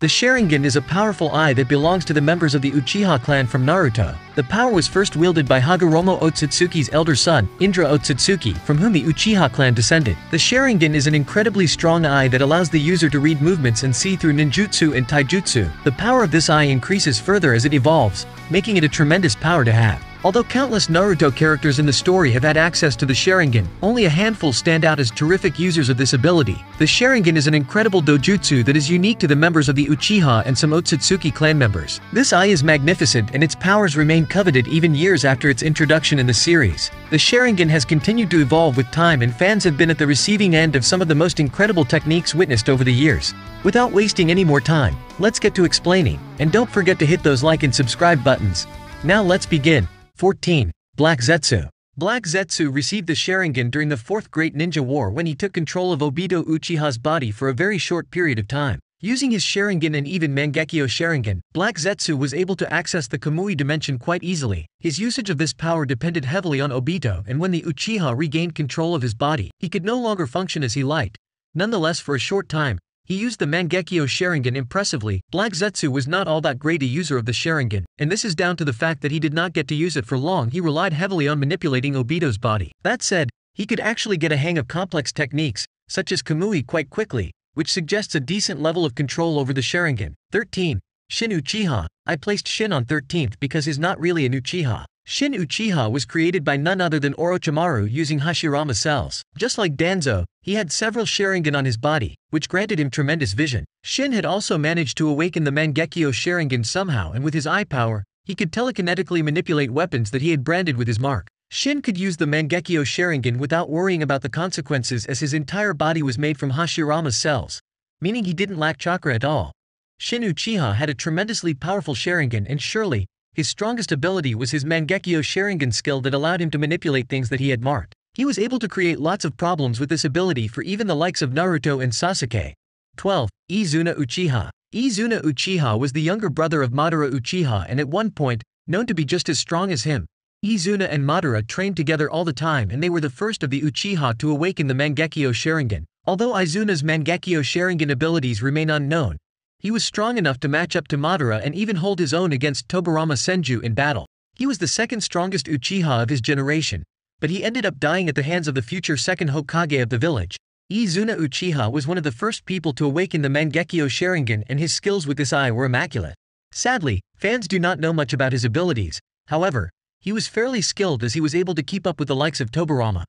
The sharingan is a powerful eye that belongs to the members of the Uchiha clan from Naruto. The power was first wielded by Hagoromo Otsutsuki's elder son, Indra Otsutsuki, from whom the Uchiha clan descended. The sharingan is an incredibly strong eye that allows the user to read movements and see through ninjutsu and taijutsu. The power of this eye increases further as it evolves, making it a tremendous power to have. Although countless Naruto characters in the story have had access to the sharingan, only a handful stand out as terrific users of this ability. The sharingan is an incredible dojutsu that is unique to the members of the Uchiha and some Otsutsuki clan members. This eye is magnificent and its powers remain coveted even years after its introduction in the series. The sharingan has continued to evolve with time and fans have been at the receiving end of some of the most incredible techniques witnessed over the years. Without wasting any more time, let's get to explaining, and don't forget to hit those like and subscribe buttons. Now let's begin. 14. Black Zetsu. Black Zetsu received the sharingan during the Fourth Great Ninja War when he took control of Obito Uchiha's body for a very short period of time. Using his sharingan and even Mangekyo sharingan, Black Zetsu was able to access the Kamui dimension quite easily. His usage of this power depended heavily on Obito, and when the Uchiha regained control of his body, he could no longer function as he liked. Nonetheless, for a short time, he used the Mangekyo sharingan impressively. Black Zetsu was not all that great a user of the sharingan, and this is down to the fact that he did not get to use it for long. He relied heavily on manipulating Obito's body. That said, he could actually get a hang of complex techniques, such as Kamui, quite quickly, which suggests a decent level of control over the sharingan. 13. Shin Uchiha. I placed Shin on 13th because he's not really an Uchiha. Shin Uchiha was created by none other than Orochimaru using Hashirama cells. Just like Danzo, he had several sharingan on his body, which granted him tremendous vision. Shin had also managed to awaken the Mangekyo sharingan somehow, and with his eye power, he could telekinetically manipulate weapons that he had branded with his mark. Shin could use the Mangekyo sharingan without worrying about the consequences, as his entire body was made from Hashirama cells, meaning he didn't lack chakra at all. Shin Uchiha had a tremendously powerful sharingan, and surely, his strongest ability was his Mangekyo sharingan skill that allowed him to manipulate things that he had marked. He was able to create lots of problems with this ability for even the likes of Naruto and Sasuke. 12. Izuna Uchiha. Izuna Uchiha was the younger brother of Madara Uchiha and at one point, known to be just as strong as him. Izuna and Madara trained together all the time, and they were the first of the Uchiha to awaken the Mangekyo sharingan. Although Izuna's Mangekyo sharingan abilities remain unknown, he was strong enough to match up to Madara and even hold his own against Tobirama Senju in battle. He was the second strongest Uchiha of his generation, but he ended up dying at the hands of the future second Hokage of the village. Izuna Uchiha was one of the first people to awaken the Mangekyo sharingan, and his skills with this eye were immaculate. Sadly, fans do not know much about his abilities. However, he was fairly skilled as he was able to keep up with the likes of Tobirama.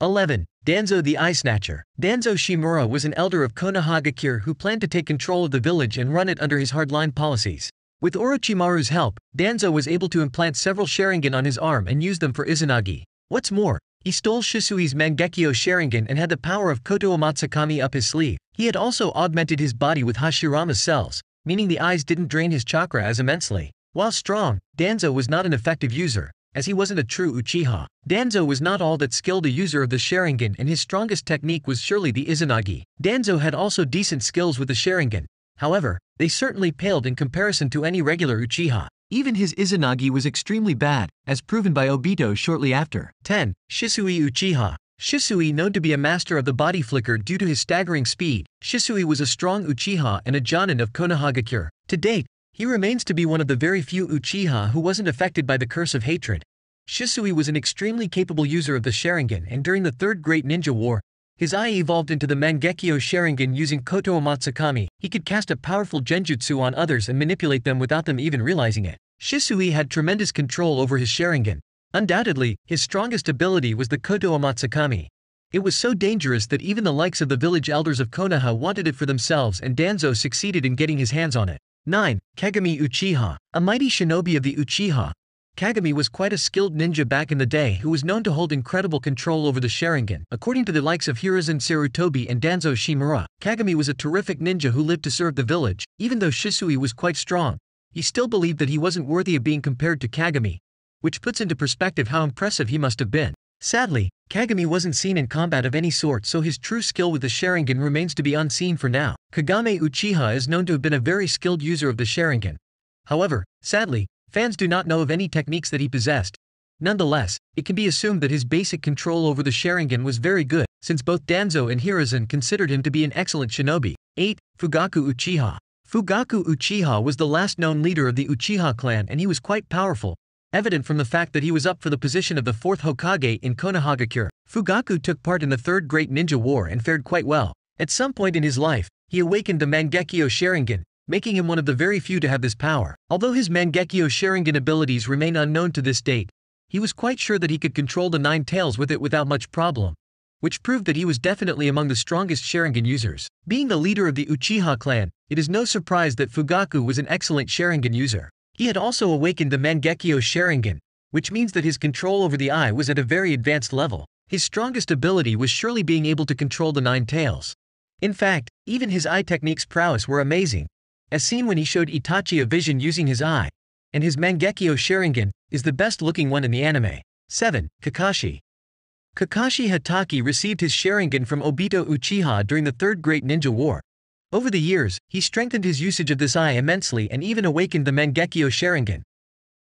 11. Danzo the Eye Snatcher. Danzo Shimura was an elder of Konohagakure who planned to take control of the village and run it under his hardline policies. With Orochimaru's help, Danzo was able to implant several sharingan on his arm and use them for Izanagi. What's more, he stole Shisui's Mangekyo sharingan and had the power of Koto Umatsukami up his sleeve. He had also augmented his body with Hashirama cells, meaning the eyes didn't drain his chakra as immensely. While strong, Danzo was not an effective user, as he wasn't a true Uchiha. Danzo was not all that skilled a user of the sharingan, and his strongest technique was surely the Izanagi. Danzo had also decent skills with the sharingan. However, they certainly paled in comparison to any regular Uchiha. Even his Izanagi was extremely bad, as proven by Obito shortly after. 10. Shisui Uchiha. Shisui, known to be a master of the body flicker due to his staggering speed, Shisui was a strong Uchiha and a Jonin of Konohagakure. To date, he remains to be one of the very few Uchiha who wasn't affected by the curse of hatred. Shisui was an extremely capable user of the sharingan, and during the Third Great Ninja War, his eye evolved into the Mangekyo sharingan using Koto Umatsukami. He could cast a powerful genjutsu on others and manipulate them without them even realizing it. Shisui had tremendous control over his sharingan. Undoubtedly, his strongest ability was the Koto Umatsukami. It was so dangerous that even the likes of the village elders of Konoha wanted it for themselves, and Danzo succeeded in getting his hands on it. 9. Kagami Uchiha. A mighty shinobi of the Uchiha, Kagami was quite a skilled ninja back in the day who was known to hold incredible control over the sharingan. According to the likes of Hiruzen Sarutobi and Danzo Shimura, Kagami was a terrific ninja who lived to serve the village. Even though Shisui was quite strong, he still believed that he wasn't worthy of being compared to Kagami, which puts into perspective how impressive he must have been. Sadly, Kagami wasn't seen in combat of any sort, so his true skill with the sharingan remains to be unseen for now. Kagame Uchiha is known to have been a very skilled user of the sharingan. However, sadly, fans do not know of any techniques that he possessed. Nonetheless, it can be assumed that his basic control over the sharingan was very good, since both Danzo and Hiruzen considered him to be an excellent shinobi. 8. Fugaku Uchiha. Fugaku Uchiha was the last known leader of the Uchiha clan and he was quite powerful, evident from the fact that he was up for the position of the 4th Hokage in Konohagakure. Fugaku took part in the Third Great Ninja War and fared quite well. At some point in his life, he awakened the Mangekyo Sharingan, making him one of the very few to have this power. Although his Mangekyo Sharingan abilities remain unknown to this date, he was quite sure that he could control the 9 tails with it without much problem, which proved that he was definitely among the strongest Sharingan users. Being the leader of the Uchiha clan, it is no surprise that Fugaku was an excellent Sharingan user. He had also awakened the Mangekyo Sharingan, which means that his control over the eye was at a very advanced level. His strongest ability was surely being able to control the 9 tails. In fact, even his eye techniques prowess were amazing, as seen when he showed Itachi a vision using his eye, and his Mangekyo Sharingan is the best looking one in the anime. 7. Kakashi. Kakashi Hatake received his Sharingan from Obito Uchiha during the Third Great Ninja War. Over the years, he strengthened his usage of this eye immensely and even awakened the Mangekyo Sharingan.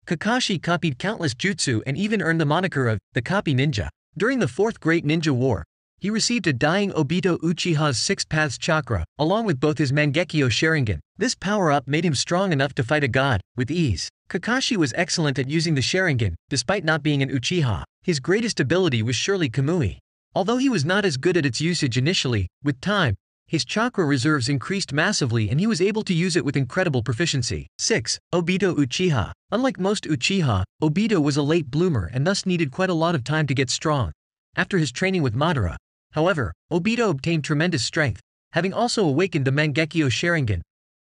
Kakashi copied countless jutsu and even earned the moniker of the Copy Ninja. During the Fourth Great Ninja War, he received a dying Obito Uchiha's 6 Paths Chakra, along with both his Mangekyo Sharingan. This power-up made him strong enough to fight a god, with ease. Kakashi was excellent at using the Sharingan, despite not being an Uchiha. His greatest ability was surely Kamui. Although he was not as good at its usage initially, with time, his chakra reserves increased massively and he was able to use it with incredible proficiency. 6. Obito Uchiha. Unlike most Uchiha, Obito was a late bloomer and thus needed quite a lot of time to get strong. After his training with Madara, however, Obito obtained tremendous strength, having also awakened the Mangekyo Sharingan.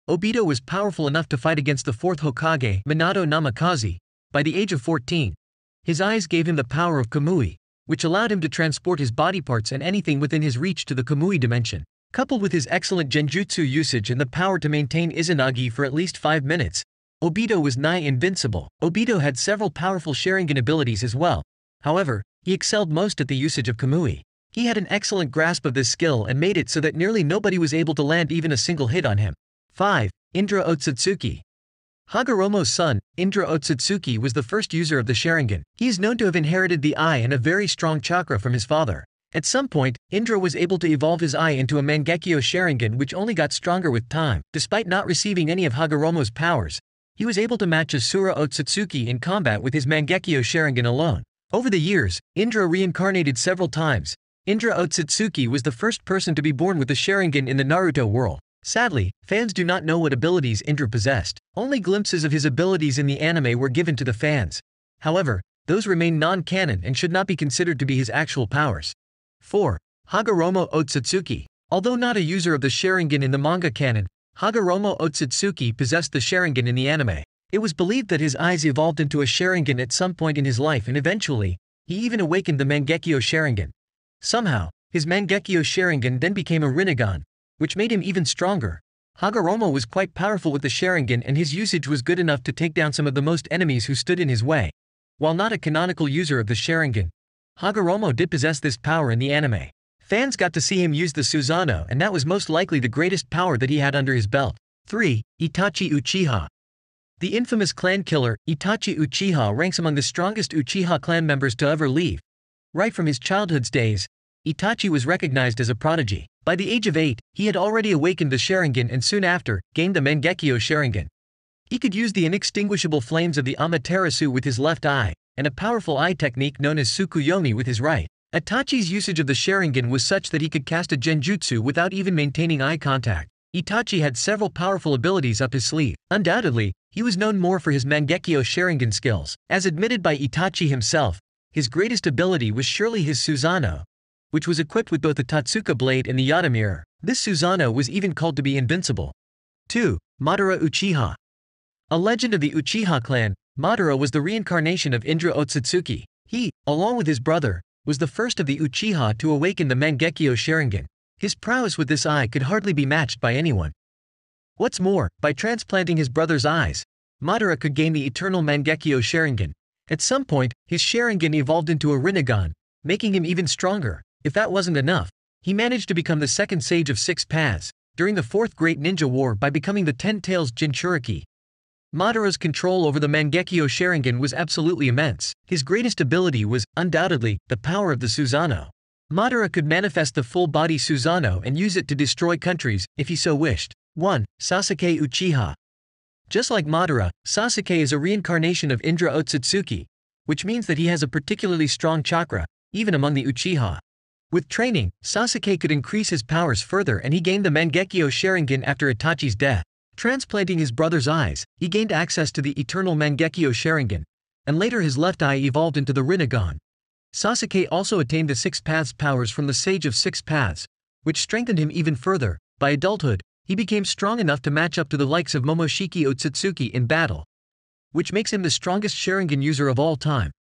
Obito was powerful enough to fight against the 4th Hokage, Minato Namikaze, by the age of 14. His eyes gave him the power of Kamui, which allowed him to transport his body parts and anything within his reach to the Kamui dimension. Coupled with his excellent genjutsu usage and the power to maintain Izanagi for at least 5 minutes, Obito was nigh invincible. Obito had several powerful Sharingan abilities as well. However, he excelled most at the usage of Kamui. He had an excellent grasp of this skill and made it so that nearly nobody was able to land even a single hit on him. 5. Indra Otsutsuki. Hagoromo's son, Indra Otsutsuki, was the first user of the Sharingan. He is known to have inherited the eye and a very strong chakra from his father. At some point, Indra was able to evolve his eye into a Mangekyo Sharingan which only got stronger with time. Despite not receiving any of Hagoromo's powers, he was able to match Asura Otsutsuki in combat with his Mangekyo Sharingan alone. Over the years, Indra reincarnated several times. Indra Otsutsuki was the first person to be born with the Sharingan in the Naruto world. Sadly, fans do not know what abilities Indra possessed. Only glimpses of his abilities in the anime were given to the fans. However, those remain non-canon and should not be considered to be his actual powers. 4. Hagoromo Otsutsuki. Although not a user of the Sharingan in the manga canon, Hagoromo Otsutsuki possessed the Sharingan in the anime. It was believed that his eyes evolved into a Sharingan at some point in his life and eventually, he even awakened the Mangekyo Sharingan. Somehow, his Mangekyo Sharingan then became a Rinnegan, which made him even stronger. Hagoromo was quite powerful with the Sharingan and his usage was good enough to take down some of the most enemies who stood in his way. While not a canonical user of the Sharingan, Hagoromo did possess this power in the anime. Fans got to see him use the Susanoo and that was most likely the greatest power that he had under his belt. 3. Itachi Uchiha. The infamous clan killer, Itachi Uchiha, ranks among the strongest Uchiha clan members to ever live. Right from his childhood's days, Itachi was recognized as a prodigy. By the age of 8, he had already awakened the Sharingan and soon after, gained the Mangekyo Sharingan. He could use the inextinguishable flames of the Amaterasu with his left eye, and a powerful eye technique known as Tsukuyomi with his right. Itachi's usage of the Sharingan was such that he could cast a genjutsu without even maintaining eye contact. Itachi had several powerful abilities up his sleeve. Undoubtedly, he was known more for his Mangekyo Sharingan skills. As admitted by Itachi himself, his greatest ability was surely his Susanoo, which was equipped with both the Totsuka blade and the Yata mirror. This Susanoo was even called to be invincible. 2. Madara Uchiha. A legend of the Uchiha clan, Madara was the reincarnation of Indra Otsutsuki. He, along with his brother, was the first of the Uchiha to awaken the Mangekyo Sharingan. His prowess with this eye could hardly be matched by anyone. What's more, by transplanting his brother's eyes, Madara could gain the eternal Mangekyo Sharingan. At some point, his Sharingan evolved into a Rinnegan, making him even stronger. If that wasn't enough, he managed to become the second sage of 6 paths during the Fourth Great Ninja War by becoming the 10 Tails Jinchuriki. Madara's control over the Mangekyo Sharingan was absolutely immense. His greatest ability was, undoubtedly, the power of the Susanoo. Madara could manifest the full-body Susanoo and use it to destroy countries, if he so wished. 1. Sasuke Uchiha. Just like Madara, Sasuke is a reincarnation of Indra Otsutsuki, which means that he has a particularly strong chakra, even among the Uchiha. With training, Sasuke could increase his powers further and he gained the Mangekyo Sharingan after Itachi's death. Transplanting his brother's eyes, he gained access to the eternal Mangekyo Sharingan, and later his left eye evolved into the Rinnegan. Sasuke also attained the Six Paths powers from the Sage of Six Paths, which strengthened him even further. By adulthood, he became strong enough to match up to the likes of Momoshiki Otsutsuki in battle, which makes him the strongest Sharingan user of all time.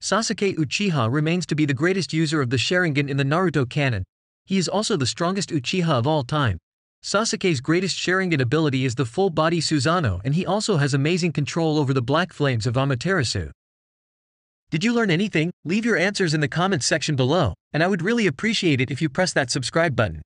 Sasuke Uchiha remains to be the greatest user of the Sharingan in the Naruto canon. He is also the strongest Uchiha of all time. Sasuke's greatest Sharingan ability is the full-body Susanoo, and he also has amazing control over the black flames of Amaterasu. Did you learn anything? Leave your answers in the comments section below, and I would really appreciate it if you press that subscribe button.